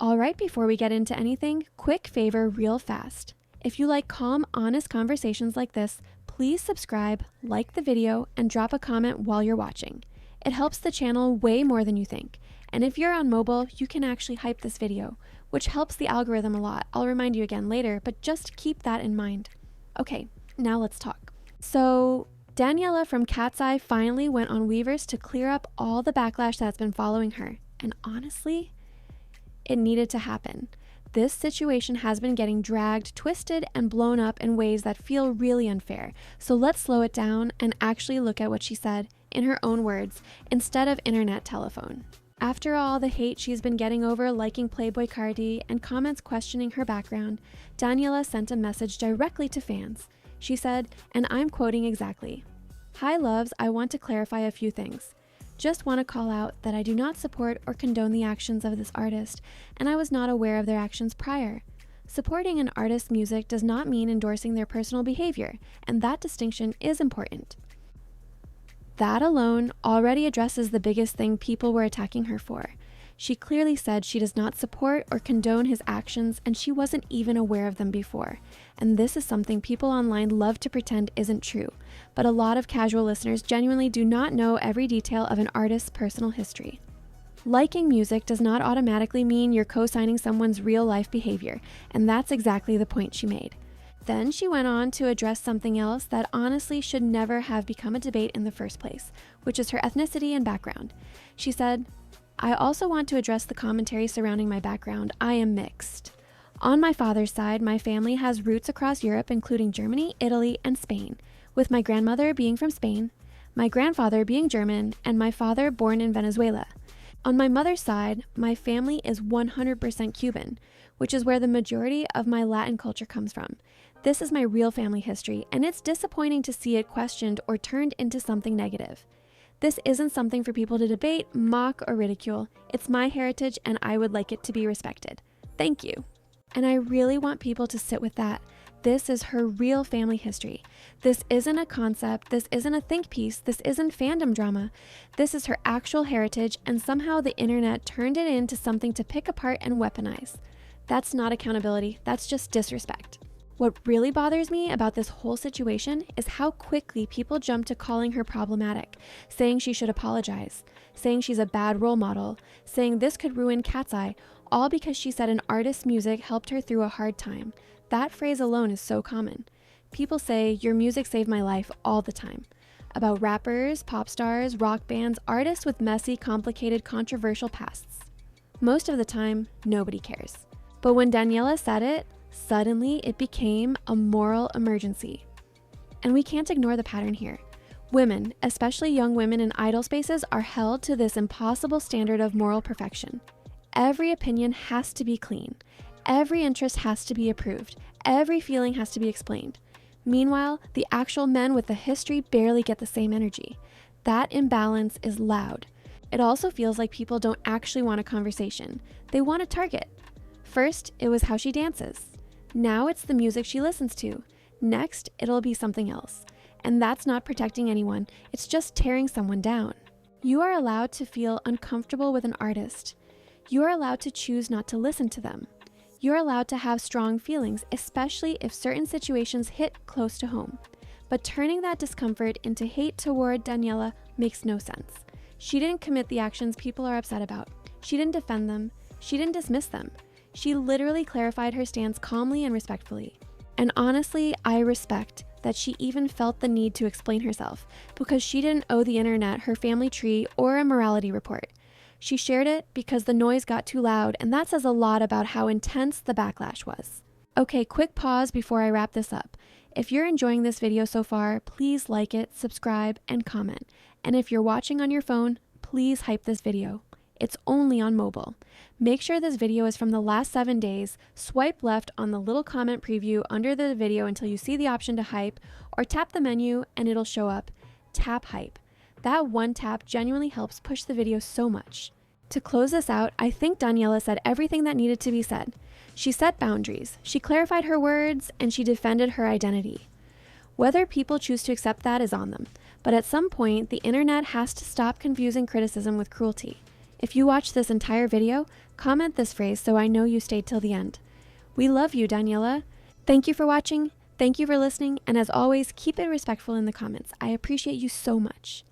Alright, before we get into anything, quick favor real fast. If you like calm, honest conversations like this, please subscribe, like the video, and drop a comment while you're watching. It helps the channel way more than you think. And if you're on mobile, you can actually hype this video, which helps the algorithm a lot. I'll remind you again later, but just keep that in mind. Okay, now let's talk. So, Daniela from KATSEYE finally went on Weverse to clear up all the backlash that's been following her. And honestly, it needed to happen. This situation has been getting dragged, twisted, and blown up in ways that feel really unfair. So let's slow it down and actually look at what she said in her own words instead of internet telephone. After all the hate she's been getting over liking Playboi Carti and comments questioning her background, Daniela sent a message directly to fans. She said, and I'm quoting exactly, "Hi loves, I want to clarify a few things. Just want to call out that I do not support or condone the actions of this artist, and I was not aware of their actions prior. Supporting an artist's music does not mean endorsing their personal behavior, and that distinction is important." That alone already addresses the biggest thing people were attacking her for. She clearly said she does not support or condone his actions, and she wasn't even aware of them before. And this is something people online love to pretend isn't true, but a lot of casual listeners genuinely do not know every detail of an artist's personal history. Liking music does not automatically mean you're co-signing someone's real-life behavior, and that's exactly the point she made. Then she went on to address something else that honestly should never have become a debate in the first place, which is her ethnicity and background. She said, "I also want to address the commentary surrounding my background. I am mixed. On my father's side, my family has roots across Europe, including Germany, Italy, and Spain, with my grandmother being from Spain, my grandfather being German, and my father born in Venezuela. On my mother's side, my family is 100% Cuban, which is where the majority of my Latin culture comes from. This is my real family history, and it's disappointing to see it questioned or turned into something negative. This isn't something for people to debate, mock, or ridicule. It's my heritage, and I would like it to be respected. Thank you." And I really want people to sit with that. This is her real family history. This isn't a concept. This isn't a think piece. This isn't fandom drama. This is her actual heritage, and somehow the internet turned it into something to pick apart and weaponize. That's not accountability. That's just disrespect. What really bothers me about this whole situation is how quickly people jump to calling her problematic, saying she should apologize, saying she's a bad role model, saying this could ruin KATSEYE, all because she said an artist's music helped her through a hard time. That phrase alone is so common. People say, "Your music saved my life," all the time. About rappers, pop stars, rock bands, artists with messy, complicated, controversial pasts. Most of the time, nobody cares. But when Daniela said it, suddenly it became a moral emergency. And we can't ignore the pattern here. Women, especially young women in idol spaces, are held to this impossible standard of moral perfection. Every opinion has to be clean. Every interest has to be approved. Every feeling has to be explained. Meanwhile, the actual men with the history barely get the same energy. That imbalance is loud. It also feels like people don't actually want a conversation. They want a target. First, it was how she dances. Now it's the music she listens to. Next, it'll be something else. And that's not protecting anyone. It's just tearing someone down. You are allowed to feel uncomfortable with an artist. You are allowed to choose not to listen to them. You're allowed to have strong feelings, especially if certain situations hit close to home. But turning that discomfort into hate toward Daniela makes no sense. She didn't commit the actions people are upset about. She didn't defend them. She didn't dismiss them. She literally clarified her stance calmly and respectfully. And honestly, I respect that she even felt the need to explain herself, because she didn't owe the internet her family tree or a morality report. She shared it because the noise got too loud, and that says a lot about how intense the backlash was. Okay, quick pause before I wrap this up. If you're enjoying this video so far, please like it, subscribe, and comment. And if you're watching on your phone, please hype this video. It's only on mobile. Make sure this video is from the last 7 days. Swipe left on the little comment preview under the video until you see the option to hype, or tap the menu and it'll show up. Tap hype. That one tap genuinely helps push the video so much. To close this out, I think Daniela said everything that needed to be said. She set boundaries, she clarified her words, and she defended her identity. Whether people choose to accept that is on them, but at some point, the internet has to stop confusing criticism with cruelty. If you watched this entire video, comment this phrase so I know you stayed till the end. We love you, Daniela. Thank you for watching, thank you for listening, and as always, keep it respectful in the comments. I appreciate you so much.